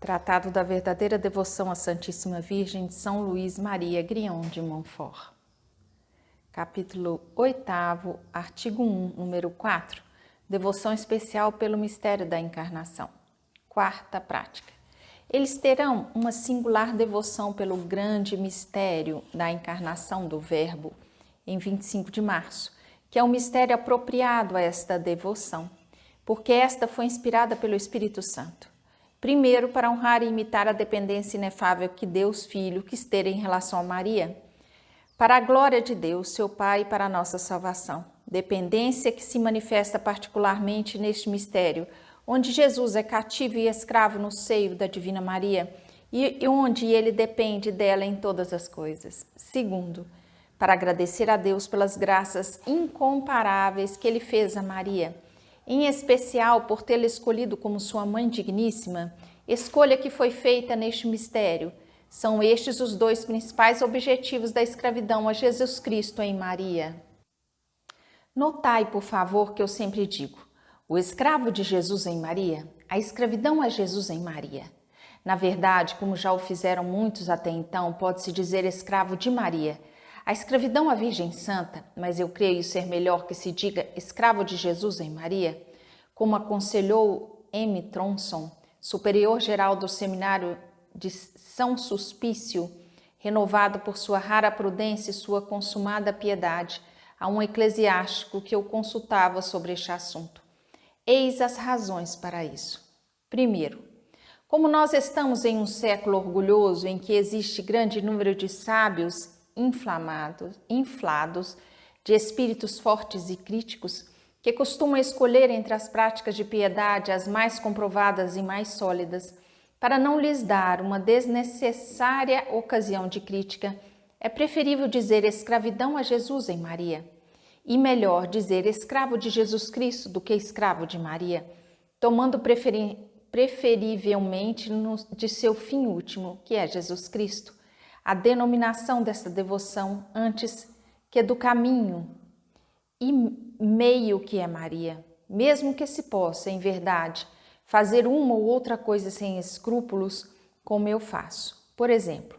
Tratado da verdadeira devoção à Santíssima Virgem de São Luís Maria Grignon de Montfort. Capítulo 8º, artigo 1, número 4. Devoção especial pelo mistério da encarnação. Quarta prática. Eles terão uma singular devoção pelo grande mistério da encarnação do Verbo em 25 de março, que é um mistério apropriado a esta devoção, porque esta foi inspirada pelo Espírito Santo. Primeiro, para honrar e imitar a dependência inefável que Deus Filho quis ter em relação a Maria, para a glória de Deus, seu Pai, e para a nossa salvação. Dependência que se manifesta particularmente neste mistério, onde Jesus é cativo e escravo no seio da Divina Maria e onde ele depende dela em todas as coisas. Segundo, para agradecer a Deus pelas graças incomparáveis que ele fez a Maria, em especial por tê-la escolhido como sua mãe digníssima, escolha que foi feita neste mistério. São estes os dois principais objetivos da escravidão a Jesus Cristo em Maria. Notai, por favor, que eu sempre digo, o escravo de Jesus em Maria, a escravidão a Jesus em Maria. Na verdade, como já o fizeram muitos até então, pode-se dizer escravo de Maria. A escravidão à Virgem Santa, mas eu creio ser melhor que se diga escravo de Jesus em Maria, como aconselhou M. Tronson, superior-geral do Seminário de São Suspício, renovado por sua rara prudência e sua consumada piedade, a um eclesiástico que eu consultava sobre este assunto. Eis as razões para isso. Primeiro, como nós estamos em um século orgulhoso em que existe grande número de sábios inflados de espíritos fortes e críticos, que costumam escolher entre as práticas de piedade as mais comprovadas e mais sólidas, para não lhes dar uma desnecessária ocasião de crítica, é preferível dizer escravidão a Jesus em Maria, e melhor dizer escravo de Jesus Cristo do que escravo de Maria, tomando preferivelmente de seu fim último, que é Jesus Cristo, a denominação desta devoção antes que do caminho e meio que é Maria, mesmo que se possa, em verdade, fazer uma ou outra coisa sem escrúpulos, como eu faço. Por exemplo,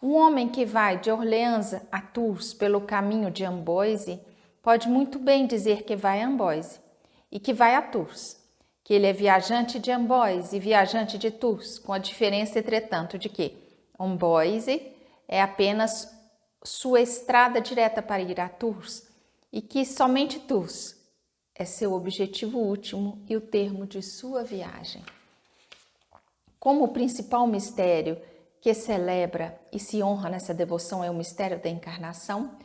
um homem que vai de Orleans a Tours pelo caminho de Amboise pode muito bem dizer que vai a Amboise e que vai a Tours, que ele é viajante de Amboise e viajante de Tours, com a diferença, entretanto, de que Amboise é apenas sua estrada direta para ir a Tours e que somente Tours é seu objetivo último e o termo de sua viagem. Como o principal mistério que celebra e se honra nessa devoção é o mistério da encarnação,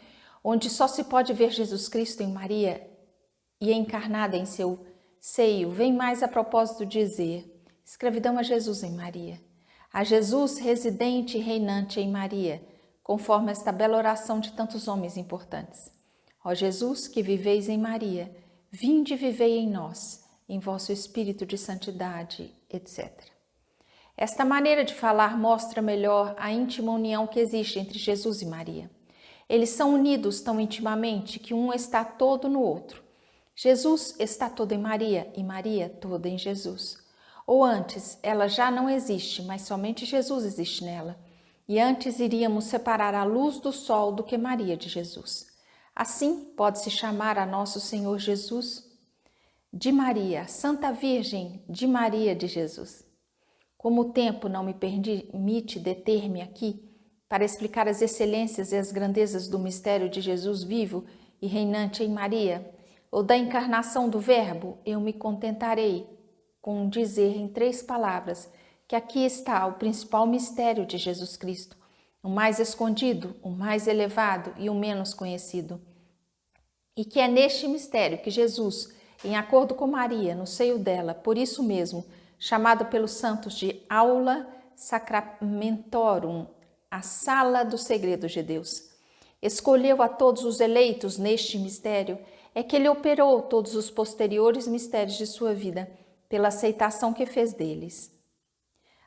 onde só se pode ver Jesus Cristo em Maria e encarnada em seu seio, vem mais a propósito dizer escravidão a Jesus em Maria. A Jesus residente e reinante em Maria, conforme esta bela oração de tantos homens importantes. Ó Jesus, que viveis em Maria, vinde e vivei em nós, em vosso espírito de santidade, etc. Esta maneira de falar mostra melhor a íntima união que existe entre Jesus e Maria. Eles são unidos tão intimamente que um está todo no outro. Jesus está todo em Maria e Maria toda em Jesus. Ou antes, ela já não existe, mas somente Jesus existe nela. E antes iríamos separar a luz do sol do que Maria de Jesus. Assim, pode-se chamar a nosso Senhor Jesus de Maria, Santa Virgem de Maria de Jesus. Como o tempo não me permite deter-me aqui para explicar as excelências e as grandezas do mistério de Jesus vivo e reinante em Maria, ou da encarnação do Verbo, eu me contentarei com dizer em 3 palavras que aqui está o principal mistério de Jesus Cristo, o mais escondido, o mais elevado e o menos conhecido. E que é neste mistério que Jesus, em acordo com Maria, no seio dela, por isso mesmo, chamado pelos santos de Aula Sacramentorum, a sala dos segredos de Deus, escolheu a todos os eleitos neste mistério, é que ele operou todos os posteriores mistérios de sua vida, pela aceitação que fez deles.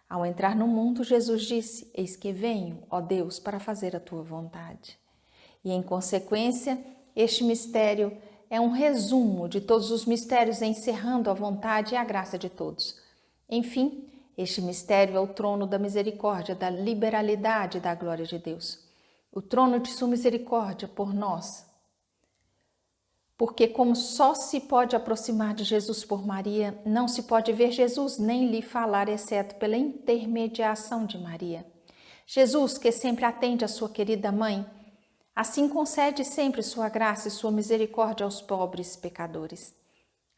Ao entrar no mundo, Jesus disse, eis que venho, ó Deus, para fazer a tua vontade. E, em consequência, este mistério é um resumo de todos os mistérios, encerrando a vontade e a graça de todos. Enfim, Este mistério é o trono da misericórdia, da liberalidade e da glória de Deus. O trono de sua misericórdia por nós. Porque como só se pode aproximar de Jesus por Maria, não se pode ver Jesus nem lhe falar, exceto pela intermediação de Maria. Jesus, que sempre atende a sua querida mãe, assim concede sempre sua graça e sua misericórdia aos pobres pecadores.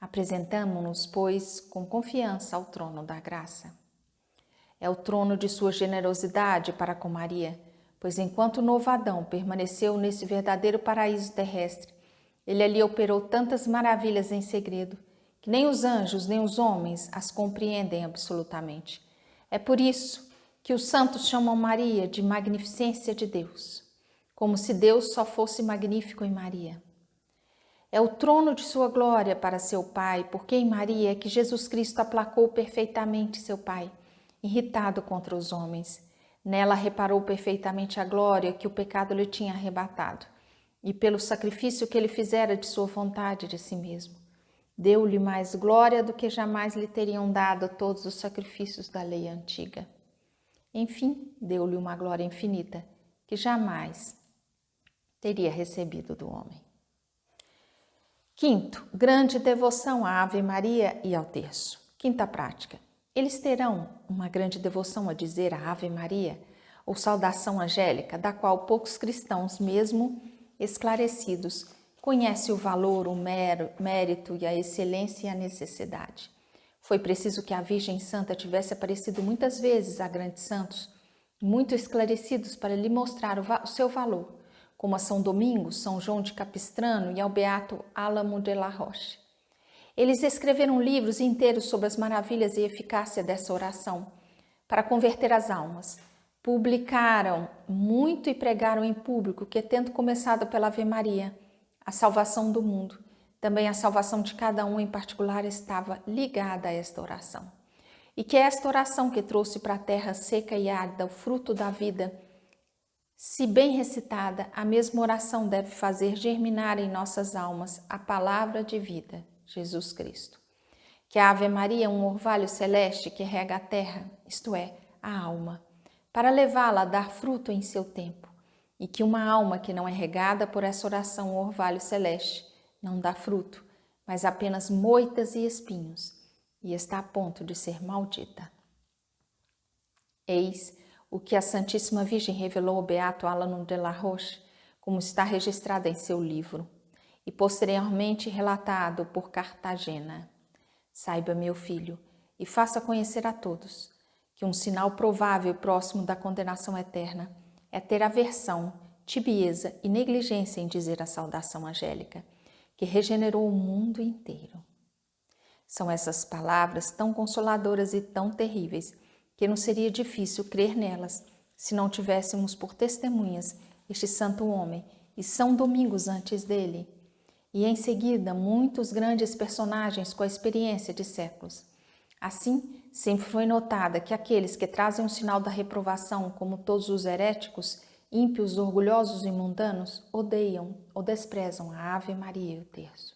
Apresentamo-nos, pois, com confiança ao trono da graça. É o trono de sua generosidade para com Maria, pois enquanto o novo Adão permaneceu nesse verdadeiro paraíso terrestre, ele ali operou tantas maravilhas em segredo, que nem os anjos nem os homens as compreendem absolutamente. É por isso que os santos chamam Maria de magnificência de Deus, como se Deus só fosse magnífico em Maria. É o trono de sua glória para seu Pai, porque em Maria é que Jesus Cristo aplacou perfeitamente seu Pai, irritado contra os homens. Nela reparou perfeitamente a glória que o pecado lhe tinha arrebatado, e pelo sacrifício que ele fizera de sua vontade de si mesmo. Deu-lhe mais glória do que jamais lhe teriam dado todos os sacrifícios da lei antiga. Enfim, deu-lhe uma glória infinita, que jamais teria recebido do homem. Quinto, grande devoção à Ave Maria e ao terço. Quinta prática. Eles terão uma grande devoção a dizer a Ave Maria, ou saudação angélica, da qual poucos cristãos, mesmo esclarecidos, conhecem o valor, o mérito e a excelência e a necessidade. Foi preciso que a Virgem Santa tivesse aparecido muitas vezes a grandes santos, muito esclarecidos para lhe mostrar o seu valor, como a São Domingos, São João de Capistrano e ao beato Álamo de la Roche. Eles escreveram livros inteiros sobre as maravilhas e eficácia dessa oração, para converter as almas. Publicaram muito e pregaram em público que, tendo começado pela Ave Maria, a salvação do mundo, também a salvação de cada um em particular estava ligada a esta oração. E que é esta oração que trouxe para a terra seca e árida o fruto da vida. Se bem recitada, a mesma oração deve fazer germinar em nossas almas a palavra de vida, Jesus Cristo. Que a Ave Maria é um orvalho celeste que rega a terra, isto é, a alma, para levá-la a dar fruto em seu tempo, e que uma alma que não é regada por essa oração, o orvalho celeste, não dá fruto, mas apenas moitas e espinhos, e está a ponto de ser maldita. Eis o que a Santíssima Virgem revelou ao beato Álamo de la Roche, como está registrado em seu livro, e posteriormente relatado por Cartagena. Saiba, meu filho, e faça conhecer a todos, que um sinal provável e próximo da condenação eterna é ter aversão, tibieza e negligência em dizer a saudação angélica, que regenerou o mundo inteiro. São essas palavras tão consoladoras e tão terríveis que não seria difícil crer nelas se não tivéssemos por testemunhas este santo homem e São Domingos antes dele, e em seguida muitos grandes personagens com a experiência de séculos. Assim, sempre foi notada que aqueles que trazem o sinal da reprovação, como todos os heréticos, ímpios, orgulhosos e mundanos, odeiam ou desprezam a Ave Maria e o terço.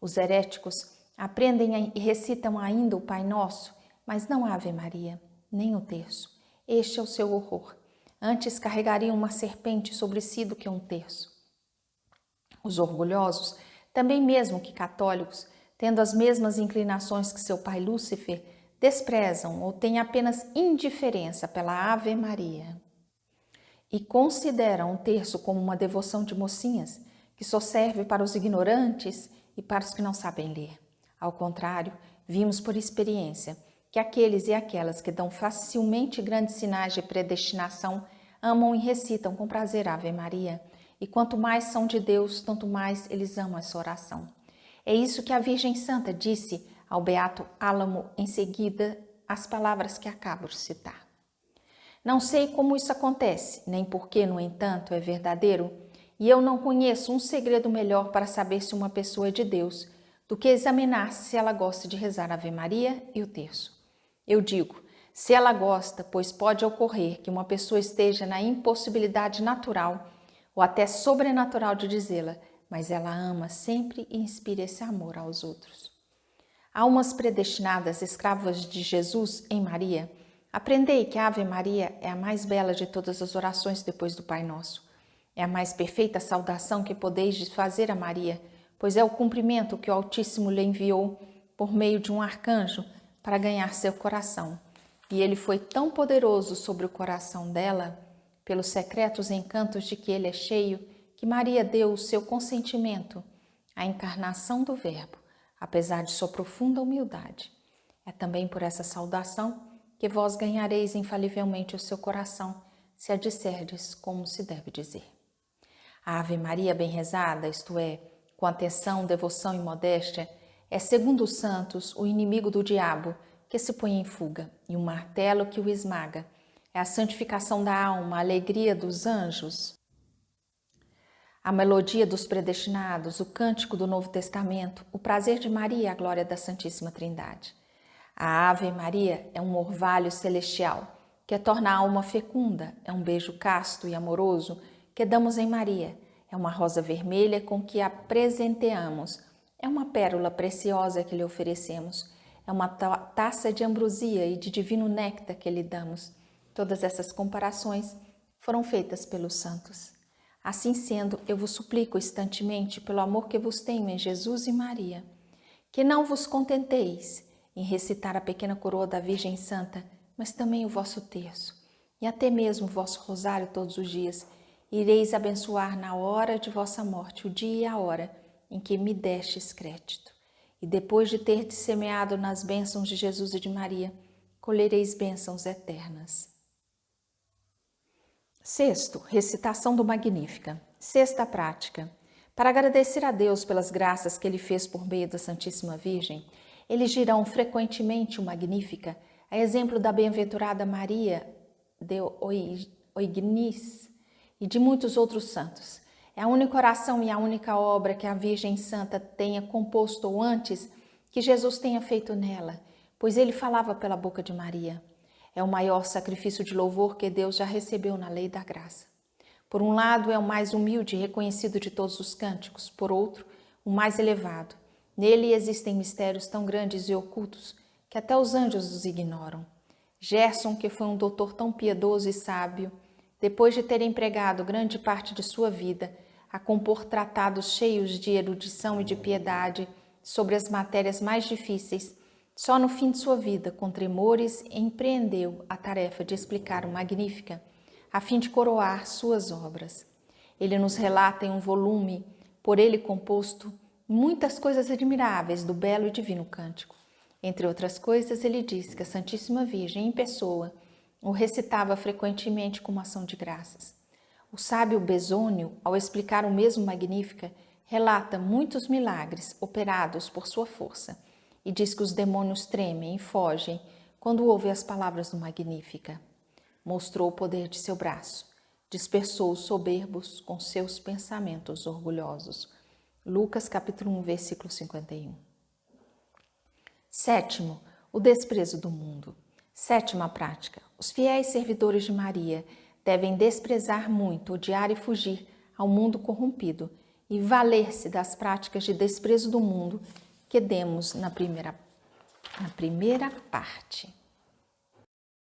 Os heréticos aprendem e recitam ainda o Pai Nosso, mas não a Ave Maria, nem o terço. Este é o seu horror. Antes carregariam uma serpente sobre si do que um terço. Os orgulhosos, também mesmo que católicos, tendo as mesmas inclinações que seu pai Lúcifer, desprezam ou têm apenas indiferença pela Ave Maria e consideram o terço como uma devoção de mocinhas que só serve para os ignorantes e para os que não sabem ler. Ao contrário, vimos por experiência que aqueles e aquelas que dão facilmente grandes sinais de predestinação amam e recitam com prazer a Ave Maria, e quanto mais são de Deus, tanto mais eles amam essa oração. É isso que a Virgem Santa disse ao beato Álamo em seguida as palavras que acabo de citar. Não sei como isso acontece, nem porque, no entanto, é verdadeiro, e eu não conheço um segredo melhor para saber se uma pessoa é de Deus do que examinar se ela gosta de rezar a Ave Maria e o terço. Eu digo, se ela gosta, pois pode ocorrer que uma pessoa esteja na impossibilidade natural ou até sobrenatural de dizê-la, mas ela ama sempre e inspira esse amor aos outros. Almas predestinadas, escravas de Jesus em Maria, aprendei que a Ave Maria é a mais bela de todas as orações depois do Pai Nosso. É a mais perfeita saudação que podeis fazer a Maria, pois é o cumprimento que o Altíssimo lhe enviou por meio de um arcanjo para ganhar seu coração. E ele foi tão poderoso sobre o coração dela, pelos secretos encantos de que ele é cheio, que Maria deu o seu consentimento à encarnação do Verbo, apesar de sua profunda humildade. É também por essa saudação que vós ganhareis infalivelmente o seu coração, se a disserdes como se deve dizer. A Ave Maria bem rezada, isto é, com atenção, devoção e modéstia, é, segundo os santos, o inimigo do diabo que se põe em fuga e um martelo que o esmaga. É a santificação da alma, a alegria dos anjos, a melodia dos predestinados, o cântico do Novo Testamento, o prazer de Maria e a glória da Santíssima Trindade. A Ave Maria é um orvalho celestial que torna a alma fecunda, é um beijo casto e amoroso que damos em Maria, é uma rosa vermelha com que a presenteamos, é uma pérola preciosa que lhe oferecemos, é uma taça de ambrosia e de divino néctar que lhe damos. Todas essas comparações foram feitas pelos santos. Assim sendo, eu vos suplico instantemente, pelo amor que vos tenho em Jesus e Maria, que não vos contenteis em recitar a pequena coroa da Virgem Santa, mas também o vosso terço, e até mesmo o vosso rosário todos os dias. Ireis abençoar na hora de vossa morte, o dia e a hora em que me destes crédito. E depois de terdes semeado nas bênçãos de Jesus e de Maria, colhereis bênçãos eternas. Sexto, recitação do Magnífica. Sexta prática. Para agradecer a Deus pelas graças que Ele fez por meio da Santíssima Virgem, eles dirão frequentemente o Magnífica, a exemplo da bem-aventurada Maria de Oignies e de muitos outros santos. É a única oração e a única obra que a Virgem Santa tenha composto ou antes que Jesus tenha feito nela, pois ele falava pela boca de Maria. É o maior sacrifício de louvor que Deus já recebeu na lei da graça. Por um lado, é o mais humilde e reconhecido de todos os cânticos, por outro, o mais elevado. Nele existem mistérios tão grandes e ocultos que até os anjos os ignoram. Gerson, que foi um doutor tão piedoso e sábio, depois de ter empregado grande parte de sua vida a compor tratados cheios de erudição e de piedade sobre as matérias mais difíceis, só no fim de sua vida, com tremores, empreendeu a tarefa de explicar o Magnífica, a fim de coroar suas obras. Ele nos relata em um volume, por ele composto, muitas coisas admiráveis do belo e divino cântico. Entre outras coisas, ele diz que a Santíssima Virgem, em pessoa, o recitava frequentemente como ação de graças. O sábio Besônio, ao explicar o mesmo Magnífica, relata muitos milagres operados por sua força e diz que os demônios tremem e fogem quando ouvem as palavras do Magnífica. Mostrou o poder de seu braço, dispersou os soberbos com seus pensamentos orgulhosos. Lucas capítulo 1, versículo 51. Sétimo, o desprezo do mundo. Sétima prática. Os fiéis servidores de Maria devem desprezar muito, odiar e fugir ao mundo corrompido e valer-se das práticas de desprezo do mundo que demos na primeira parte.